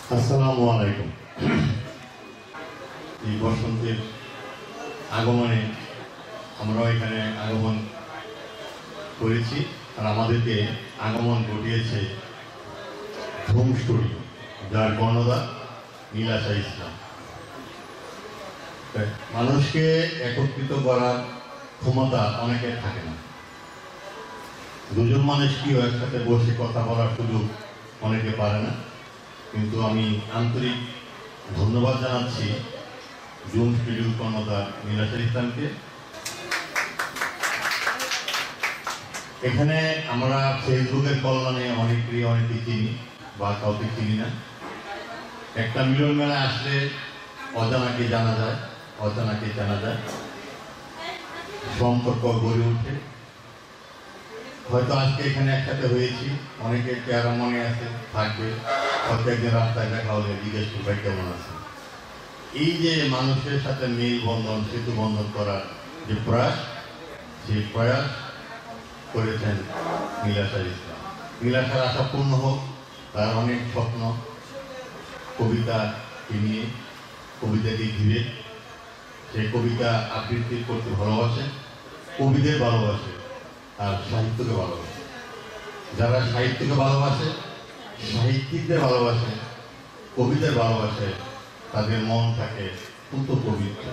আসসালামু আলাইকুম। এই বসন্তের আগমনে আমরাও এখানে আগমন করেছি, আর আমাদেরকে আগমন ঘটিয়েছে ধুম স্টুডিও, যার কর্ণধার নীলাশা ইসলাম। মানুষকে একত্রিত করার ক্ষমতা অনেকের থাকে না। দুজন মানুষ কিও একসাথে বসে কথা বলার সুযোগ অনেকে পারে না, কিন্তু আমি আন্তরিক ধন্যবাদ জানাচ্ছি জুম স্টুডিও কর্ণধার নীলাশা ইসলামকে। এখানে আমরা ফেসবুকের কল্যাণে অনেকেই চিনি বা কাউকে চিনি না। একটা মিলন মেলায় আসলে অজানাকে জানা যায়, অজানাকে জানা যায়, সম্পর্ক গড়ে ওঠে। হয়তো আজকে এখানে একসাথে হয়েছি, অনেকে চেহারা মনে আছে, থাকবে, হয়তো একদিন রাস্তায় দেখা হলে জিজ্ঞেস করবে কেমন আছে। এই যে মানুষের সাথে মেল বন্ধন, সেতু বন্ধন করার যে প্রয়াস, সেই প্রয়াস করেছেন নীলাশা ইসলাম। নীলাশার আশা পূর্ণ হোক, তার অনেক স্বপ্ন, কবিতাকে নিয়ে, কবিতাকে ঘিরে। সে কবিতা আবৃত্তি করতে ভালোবাসে, কবিদের ভালোবাসে, আর সাহিত্যকে ভালোবাসে। যারা সাহিত্যকে ভালোবাসে, সাহিত্যিকদের ভালোবাসে, কবিদের ভালোবাসে, তাদের মন থাকে পুত পবিত্র।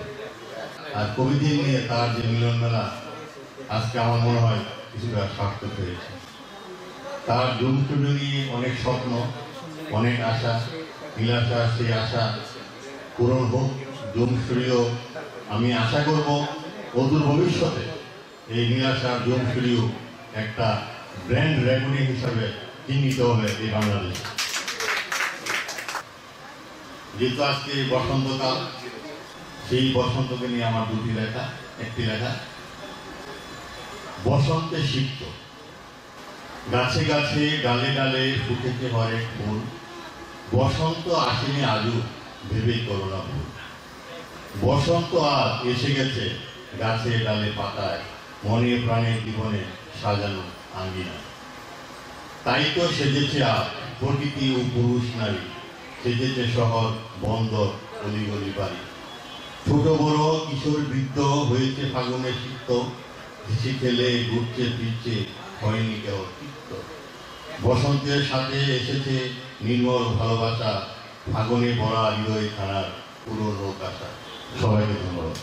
আর কবিদের নিয়ে তার যে মিলন মেলা, আজকে আমার মনে হয় কিছুটা সার্থক হয়েছে। তার জুম স্টুডিও নিয়ে অনেক স্বপ্ন, অনেক আশা। নীলাশা সেই আশা পূরণ হোক। জুম স্টুডিও, আমি আশা করব অদূর ভবিষ্যতে এই নীলাশার জুম স্টুডিও একটা ব্র্যান্ড রেকর্ডিং হিসাবে চিহ্নিত হবে এই বাংলাদেশে। যেহেতু আজকে বসন্তকাল, সেই বসন্তকে নিয়ে আমার দুটি লেখা। একটি লেখা বসন্তে সিক্ত, গাছে গাছে ডালে ডালে ফুটেছে হরেক ফুল, বসন্ত আসেনি আজও ভেবে করো না ভুল। বসন্ত আজ এসে গেছে গাছে ডালে পাতায়, মনে প্রাণে জীবনে সাজানো আঙ্গিনা। তাই তো সেজেছে আজ প্রকৃতি ও পুরুষ নারী, সেজেছে শহর বন্দর অলিগলি বাড়ি। ছোট বড় কিশোর বৃদ্ধ হয়েছে ফাগুনে সিক্ত, হেসে খেলে ঘুরছে ফিরছে হয়নি কেউ তিক্ত। বসন্তের সাথে এসেছে নির্মল ভালোবাসা, ফাগুনে ভরা হৃদয় খানার পুরনো আশা। সবাইকে ধন্যবাদ।